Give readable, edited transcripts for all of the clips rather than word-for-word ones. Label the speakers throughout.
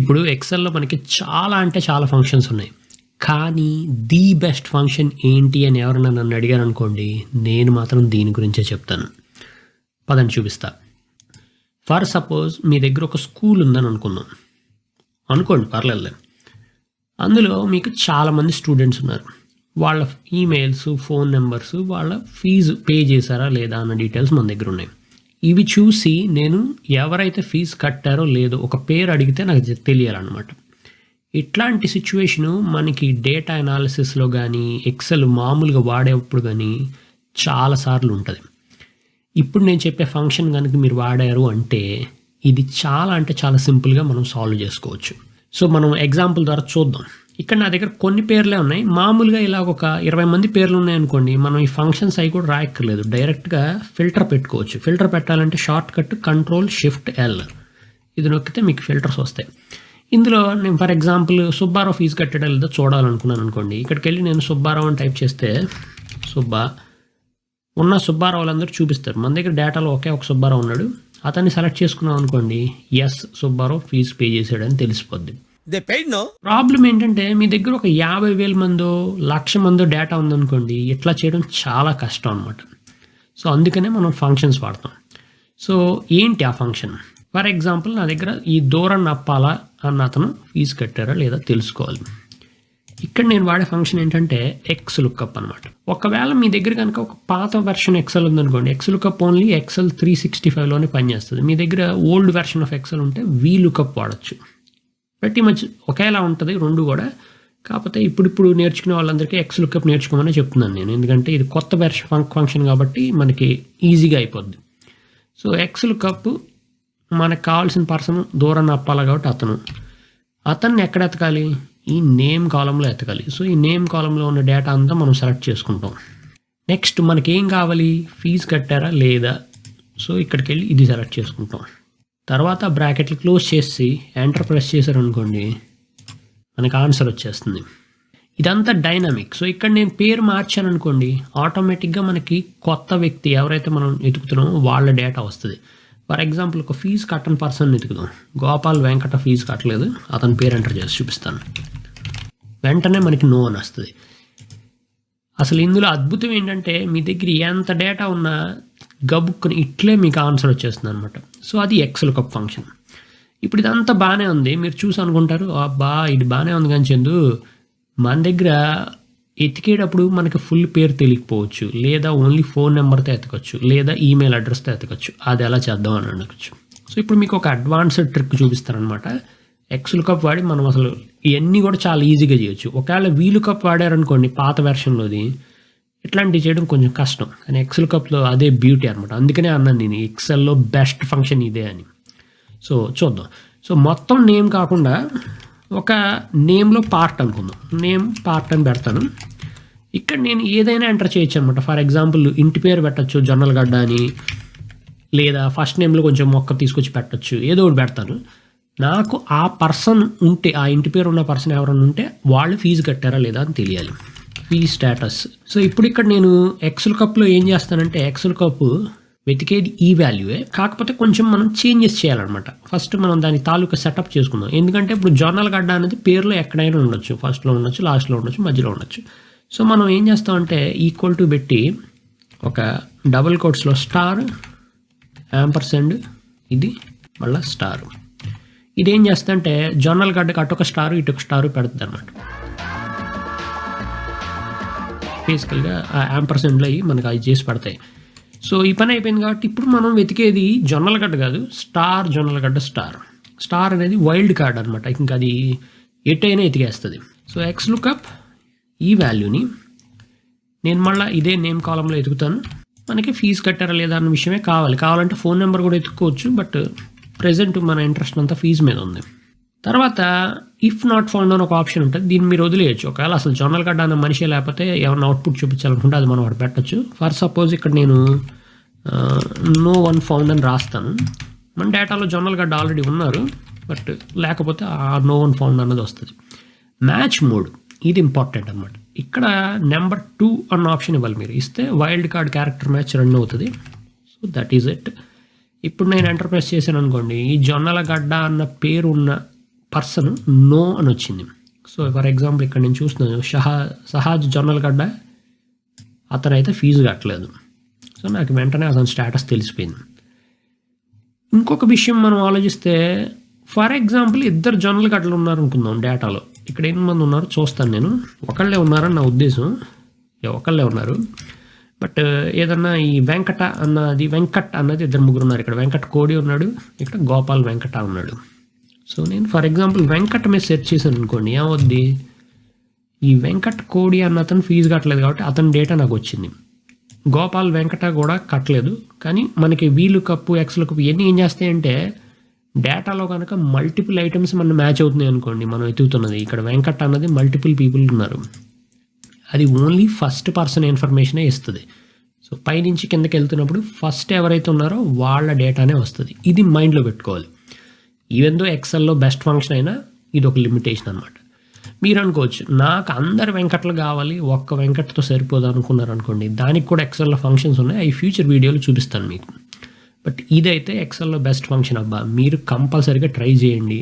Speaker 1: ఇప్పుడు ఎక్సెల్‌లో మనకి చాలా అంటే చాలా ఫంక్షన్స్ ఉన్నాయి. కానీ ది బెస్ట్ ఫంక్షన్ ఏంటి అని ఎవరైనా నన్ను అడిగారనుకోండి, నేను మాత్రం దీని గురించే చెప్తాను. పదండి చూపిస్తా. ఫర్ సపోజ్ మీ దగ్గర ఒక స్కూల్ ఉందని అనుకుందాం. అనుకోండి పర్లేదులే. అందులో మీకు చాలామంది స్టూడెంట్స్ ఉన్నారు. వాళ్ళ ఈమెయిల్స్, ఫోన్ నెంబర్స్, వాళ్ళ ఫీజు పే చేశారా లేదా అన్న డీటెయిల్స్ మన దగ్గర ఉన్నాయి. ఇవి చూసి నేను ఎవరైతే ఫీజు కట్టారో లేదో ఒక పేరు అడిగితే నాకు తెలియాలన్నమాట. ఇట్లాంటి సిచ్యువేషను మనకి డేటా అనాలిసిస్లో కానీ ఎక్సెల్ మామూలుగా వాడేటప్పుడు కానీ చాలాసార్లు ఉంటుంది. ఇప్పుడు నేను చెప్పే ఫంక్షన్ కనుక మీరు వాడారు అంటే ఇది చాలా అంటే చాలా సింపుల్గా మనం సాల్వ్ చేసుకోవచ్చు. సో మనం ఎగ్జాంపుల్ ద్వారా చూద్దాం. ఇక్కడ నా దగ్గర కొన్ని పేర్లే ఉన్నాయి. మామూలుగా ఇలా ఒక 20 మంది పేర్లు ఉన్నాయనుకోండి, మనం ఈ ఫంక్షన్స్ అవి కూడా రాయక్కర్లేదు. డైరెక్ట్గా ఫిల్టర్ పెట్టుకోవచ్చు. ఫిల్టర్ పెట్టాలంటే షార్ట్ కట్ Ctrl+Shift+L ఇది నొక్కితే మీకు ఫిల్టర్స్ వస్తాయి. ఇందులో నేను ఫర్ ఎగ్జాంపుల్ సుబ్బారావు ఫీజు కట్టడం లేదో చూడాలనుకున్నాను అనుకోండి. ఇక్కడికి వెళ్ళి నేను సుబ్బారావు అని టైప్ చేస్తే ఉన్న సుబ్బారావు వాళ్ళందరూ చూపిస్తారు. మన దగ్గర డేటాలో ఒకే ఒక సుబ్బారావు ఉన్నాడు. అతన్ని సెలెక్ట్ చేసుకున్నాం అనుకోండి, ఎస్ సుబ్బారావు ఫీజు పే చేశాడని తెలిసిపోద్ది. ప్రాబ్లం ఏంటంటే మీ దగ్గర ఒక 50,000 మందో 1,00,000 మందో డేటా ఉందనుకోండి, ఇట్లా చేయడం చాలా కష్టం అనమాట. సో అందుకనే మనం ఫంక్షన్స్ వాడతాం. సో ఏంటి ఆ ఫంక్షన్? ఫర్ ఎగ్జాంపుల్ నా దగ్గర ఈ దూరం నప్పాల అన్న అతను ఫీజు కట్టారా లేదా తెలుసుకోవాలి. ఇక్కడ నేను వాడే ఫంక్షన్ ఏంటంటే XLOOKUP అనమాట. ఒకవేళ మీ దగ్గర కనుక ఒక పాత వెర్షన్ ఎక్సెల్ ఉందనుకోండి, XLOOKUP ఓన్లీ ఎక్సెల్ 365లోనే పనిచేస్తుంది. మీ దగ్గర ఓల్డ్ వెర్షన్ ఆఫ్ ఎక్సెల్ ఉంటే VLOOKUP వాడచ్చు. ప్రతి మచ్ ఒకేలా ఉంటుంది రెండు కూడా. కాకపోతే ఇప్పుడు నేర్చుకునే వాళ్ళందరికీ XLOOKUP నేర్చుకోమని చెప్తున్నాను నేను, ఎందుకంటే ఇది కొత్త వెర్షన్ ఫంక్షన్ కాబట్టి మనకి ఈజీగా అయిపోద్ది. సో XLOOKUP మనకు కావాల్సిన పర్సన్ దూరం నప్పాలి కాబట్టి అతన్ని ఎక్కడ ఎతకాలి? ఈ నేమ్ కాలంలో ఎతకాలి. సో ఈ నేమ్ కాలంలో ఉన్న డేటా అంతా మనం సెలెక్ట్ చేసుకుంటాం. నెక్స్ట్ మనకి ఏం కావాలి? ఫీజు కట్టారా లేదా? సో ఇక్కడికి వెళ్ళి ఇది సెలెక్ట్ చేసుకుంటాం. తర్వాత బ్రాకెట్లు క్లోజ్ చేసి ఎంటర్ ప్రెస్ చేశారనుకోండి, మనకి ఆన్సర్ వచ్చేస్తుంది. ఇదంతా డైనమిక్. సో ఇక్కడ నేను పేరు మార్చాను అనుకోండి, ఆటోమేటిక్గా మనకి కొత్త వ్యక్తి ఎవరైతే మనం వెతుకుతున్నామో వాళ్ళ డేటా వస్తుంది. ఫర్ ఎగ్జాంపుల్ ఒక ఫీజు కట్టని పర్సన్ వెతుకుదాం. గోపాల్ వెంకట ఫీజు కట్టలేదు, అతని పేరు ఎంటర్ చేసి చూపిస్తాను. వెంటనే మనకి నో అని వస్తుంది. అసలు ఇందులో అద్భుతం ఏంటంటే మీ దగ్గర ఎంత డేటా ఉన్నా గబుక్కుని ఇట్లే మీకు ఆన్సర్ వచ్చేస్తుంది అనమాట. సో అది XLOOKUP ఫంక్షన్. ఇప్పుడు ఇదంతా బాగానే ఉంది, మీరు చూసి అనుకుంటారు అబ్బా ఇది బాగానే ఉంది కానీ చందు, మన దగ్గర ఎతికేటప్పుడు మనకి ఫుల్ పేరు తెలియకపోవచ్చు, లేదా ఓన్లీ ఫోన్ నెంబర్తో ఎతకచ్చు, లేదా ఈమెయిల్ అడ్రస్తో ఎతకచ్చు. అది ఎలా చేద్దాం అని అడగచ్చు. సో ఇప్పుడు మీకు ఒక అడ్వాన్స్డ్ ట్రిక్ చూపిస్తారనమాట. XLOOKUP వాడి మనం అసలు ఇవన్నీ కూడా చాలా ఈజీగా చేయొచ్చు. ఒకవేళ VLOOKUP వాడారనుకోండి పాత వెర్షన్లోది, ఇట్లాంటివి చేయడం కొంచెం కష్టం. కానీ XLOOKUPలో అదే బ్యూటీ అనమాట. అందుకనే అన్నాను నేను ఎక్సెల్లో బెస్ట్ ఫంక్షన్ ఇదే అని. సో చూద్దాం. సో మొత్తం నేమ్ కాకుండా ఒక నేమ్లో పార్ట్ అనుకుందాం. నేమ్ పార్ట్ అని పెడతాను. ఇక్కడ నేను ఏదైనా ఎంటర్ చేయొచ్చు అనమాట. ఫర్ ఎగ్జాంపుల్ ఇంటి పేరు పెట్టచ్చు, జొన్నలగడ్డ అని, లేదా ఫస్ట్ నేమ్లో కొంచెం మొక్క తీసుకొచ్చి పెట్టచ్చు, ఏదో ఒకటి పెడతాను. నాకు ఆ పర్సన్ ఉంటే, ఆ ఇంటి పేరు ఉన్న పర్సన్ ఎవరైనా ఉంటే వాళ్ళు ఫీజు కట్టారా లేదా అని తెలియాలి. Fees status. సో ఇప్పుడు ఇక్కడ నేను XLOOKUPలో ఏం చేస్తానంటే, XLOOKUP వెతికేది ఈ వాల్యూవే, కాకపోతే కొంచెం మనం చేంజెస్ చేయాలన్నమాట. ఫస్ట్ మనం దాని తాలూకా సెటప్ చేసుకుందాం. ఎందుకంటే ఇప్పుడు జొన్నలగడ్డ అనేది పేరులో ఎక్కడైనా ఉండొచ్చు, ఫస్ట్లో ఉండొచ్చు, లాస్ట్లో ఉండొచ్చు, మధ్యలో ఉండొచ్చు. సో మనం ఏం చేస్తామంటే ఈక్వల్ టు పెట్టి ఒక డబుల్ కోట్స్లో స్టార్ యాంపర్సెండ్ ఇది మళ్ళీ స్టార్. ఇదేం చేస్తుందంటే జొన్నలగడ్డకి అటొక స్టారు ఇటొక స్టారు పెడుతుంది అనమాట. బేసికల్గా ఆ యాంపర్సెండ్లో అవి మనకు అవి చేసి పడతాయి. సో ఈ పని అయిపోయింది కాబట్టి ఇప్పుడు మనం వెతికేది జొన్నలగడ్డ కాదు, స్టార్ జొన్నలగడ్డ స్టార్ అనేది వైల్డ్ కార్డ్ అనమాట. ఇంకా అది ఎటైనా ఎతికేస్తుంది. సో XLOOKUP ఈ వాల్యూని నేను మళ్ళీ ఇదే నేమ్ కాలంలో ఎతుకుతాను. మనకి ఫీజు కట్టారా లేదా అన్న విషయమే కావాలంటే ఫోన్ నెంబర్ కూడా ఎత్తుక్కోవచ్చు. బట్ ప్రెజెంట్ మన ఇంట్రెస్ట్ అంతా ఫీజు మీద ఉంది. తర్వాత ఇఫ్ నాట్ ఫౌండ్ అని ఒక ఆప్షన్ ఉంటుంది. దీన్ని మీరు వదిలేయచ్చు. ఒకవేళ అసలు జొన్నలగడ్డ అన్న మనిషి లేకపోతే ఏమన్నా అవుట్పుట్ చూపించాలనుకుంటే అది మనం అక్కడ పెట్టచ్చు. ఫర్ సపోజ్ ఇక్కడ నేను నో వన్ ఫౌండ్ అని రాస్తాను. మన డేటాలో జొన్నలగడ్డ ఆల్రెడీ ఉన్నారు, బట్ లేకపోతే ఆ నో వన్ ఫౌండ్ అన్నది వస్తుంది. మ్యాచ్ మోడ్ ఇది ఇంపార్టెంట్ అనమాట. ఇక్కడ నెంబర్ 2 అన్న ఆప్షన్ ఇవ్వాలి. మీరు ఇస్తే wild card character match run అవుతుంది. So that is it. ఇప్పుడు నేను ఎంటర్ ప్రెస్ చేశాను అనుకోండి, ఈ జొన్నలగడ్డ అన్న పేరు ఉన్న పర్సన్ నో అని వచ్చింది. సో ఫర్ ఎగ్జాంపుల్ ఇక్కడ నేను చూస్తున్నాను సహాజ్ జొన్నలగడ్డ, అతనైతే ఫీజు కట్టలేదు. సో నాకు వెంటనే అతని స్టేటస్ తెలిసిపోయింది. ఇంకొక విషయం మనం ఆలోచిస్తే, ఫర్ ఎగ్జాంపుల్ 2 జొన్నలగడ్డలు ఉన్నారనుకుందాం డేటాలో. ఇక్కడ 8 మంది ఉన్నారు చూస్తాను నేను, ఒకళ్ళే ఉన్నారని నా ఉద్దేశం, ఒకళ్ళే ఉన్నారు. బట్ ఏదన్నా ఈ వెంకట్ అన్నది 2 ముగ్గురు ఉన్నారు. ఇక్కడ వెంకట్ కోడి ఉన్నాడు, ఇక్కడ గోపాల్ వెంకట ఉన్నాడు. సో నేను ఫర్ ఎగ్జాంపుల్ వెంకట్ మీద సెర్చ్ చేశాను అనుకోండి, ఏమవుద్ది, ఈ వెంకట్ కోడి అన్న అతను ఫీజు కట్టలేదు కాబట్టి అతని డేటా నాకు వచ్చింది. గోపాల్ వెంకట కూడా కట్టలేదు, కానీ మనకి వీలు కప్పు ఎక్స్ల కప్పు ఇవన్నీ ఏం చేస్తాయంటే డేటాలో కనుక మల్టిపుల్ ఐటమ్స్ మనం మ్యాచ్ అవుతున్నాయి అనుకోండి, మనం ఎతుకుతున్నది ఇక్కడ వెంకట్ అన్నది మల్టిపుల్ పీపుల్ ఉన్నారు, అది ఓన్లీ ఫస్ట్ పర్సన్ ఇన్ఫర్మేషనే ఇస్తుంది. సో పైనుంచి కిందకి వెళ్తున్నప్పుడు ఫస్ట్ ఎవరైతే ఉన్నారో వాళ్ళ డేటానే వస్తుంది. ఇది మైండ్లో పెట్టుకోవాలి. ఈవెన్ దో ఎక్సెల్లో బెస్ట్ ఫంక్షన్ అయినా ఇది ఒక లిమిటేషన్ అనమాట. మీరు అనుకోవచ్చు నాకు అందరు వెంకట్లు కావాలి, ఒక్క వెంకట్తో సరిపోదు అనుకున్నారు అనుకోండి, దానికి కూడా ఎక్సెల్లో ఫంక్షన్స్ ఉన్నాయి, అవి ఫ్యూచర్ వీడియోలో చూపిస్తాను మీకు. బట్ ఇదైతే ఎక్సెల్లో బెస్ట్ ఫంక్షన్ అబ్బా, మీరు కంపల్సరీగా ట్రై చేయండి.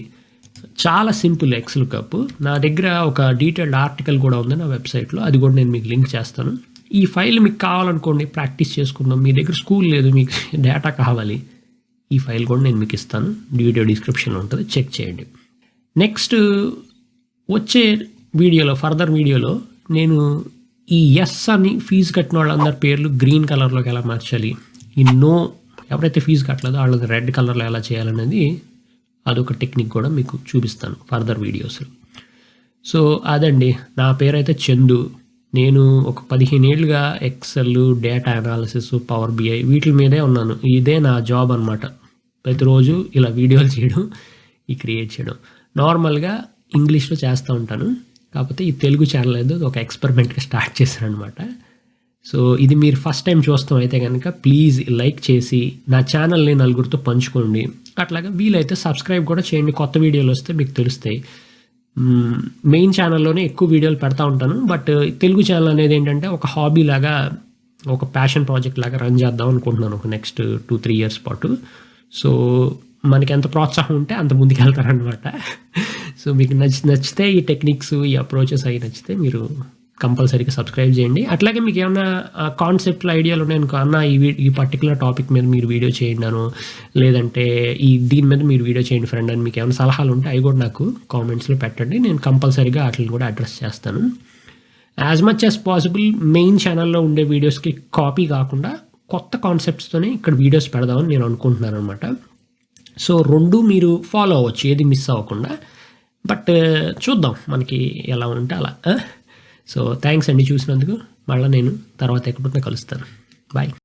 Speaker 1: చాలా సింపుల్ ఎక్సెల్ కప్. నా దగ్గర ఒక డీటెయిల్డ్ ఆర్టికల్ కూడా ఉంది నా వెబ్సైట్లో, అది కూడా నేను మీకు లింక్ చేస్తాను. ఈ ఫైల్ మీకు కావాలనుకోండి, ప్రాక్టీస్ చేసుకుందాం. మీ దగ్గర స్కూల్ లేదు, మీకు డేటా కావాలి, ఈ ఫైల్ కూడా నేను మీకు ఇస్తాను, వీడియో డిస్క్రిప్షన్లో ఉంటుంది, చెక్ చేయండి. నెక్స్ట్ వచ్చే వీడియోలో, ఫర్దర్ వీడియోలో నేను ఈ ఎస్ అని ఫీజు కట్టిన వాళ్ళందరి పేర్లు గ్రీన్ కలర్లోకి ఎలా మార్చాలి, ఈ నో ఎవరైతే ఫీజు కట్టలేదో వాళ్ళకి రెడ్ కలర్లో ఎలా చేయాలనేది అదొక టెక్నిక్ కూడా మీకు చూపిస్తాను ఫర్దర్ వీడియోస్లో. సో అదండి, నా పేరైతే చందు. నేను ఒక 15 ఏళ్ళుగా Excel, data analysis, Power BI వీటి మీదే ఉన్నాను. ఇదే నా జాబ్ అనమాట. ప్రతిరోజు ఇలా వీడియోలు చేయడం, ఈ క్రియేట్ చేయడం. నార్మల్గా ఇంగ్లీష్లో చేస్తూ ఉంటాను, కాకపోతే ఈ తెలుగు ఛానల్ అయితే ఒక ఎక్స్పెరిమెంట్గా స్టార్ట్ చేశాను అనమాట. సో ఇది మీరు ఫస్ట్ టైం చూస్తాం అయితే కనుక ప్లీజ్ లైక్ చేసి నా ఛానల్ని నలుగురితో పంచుకోండి. అట్లాగే వీలైతే సబ్స్క్రైబ్ కూడా చేయండి, కొత్త వీడియోలు వస్తే మీకు తెలుస్తాయి. మెయిన్ ఛానల్లోనే ఎక్కువ వీడియోలు పెడతా ఉంటాను, బట్ తెలుగు ఛానల్ అనేది ఏంటంటే ఒక హాబీ లాగా, ఒక ప్యాషన్ ప్రాజెక్ట్ లాగా రన్ చేద్దాం అనుకుంటున్నాను ఒక నెక్స్ట్ 2-3 ఇయర్స్ పాటు. సో మనకి ఎంత ప్రోత్సాహం ఉంటే అంత ముందుకు వెళ్తారనమాట. సో మీకు నచ్చితే ఈ టెక్నిక్స్, ఈ అప్రోచెస్ అవి నచ్చితే మీరు కంపల్సరీగా సబ్స్క్రైబ్ చేయండి. అట్లాగే మీకు ఏమైనా కాన్సెప్ట్లు ఐడియాలు ఉన్నాయనుకో, అన్న ఈ పర్టికులర్ టాపిక్ మీద మీరు వీడియో చేయండి అను, లేదంటే దీని మీద మీరు వీడియో చేయండి ఫ్రెండ్ అని మీకు ఏమైనా సలహాలు ఉంటే అవి కూడా నాకు కామెంట్స్లో పెట్టండి. నేను కంపల్సరీగా వాటిని కూడా అడ్రస్ చేస్తాను. As much as possible main ఛానల్లో ఉండే వీడియోస్కి కాపీ కాకుండా కొత్త కాన్సెప్ట్స్తోనే ఇక్కడ వీడియోస్ పెడదామని నేను అనుకుంటున్నాను అనమాట. సో 2 మీరు ఫాలో అవ్వచ్చు, ఏది మిస్ అవ్వకుండా. బట్ చూద్దాం మనకి ఎలా ఉంటే అలా. సో థ్యాంక్స్ అండి చూసినందుకు. మళ్ళీ నేను తర్వాత ఎక్కడిపోతే కలుస్తాను. బాయ్.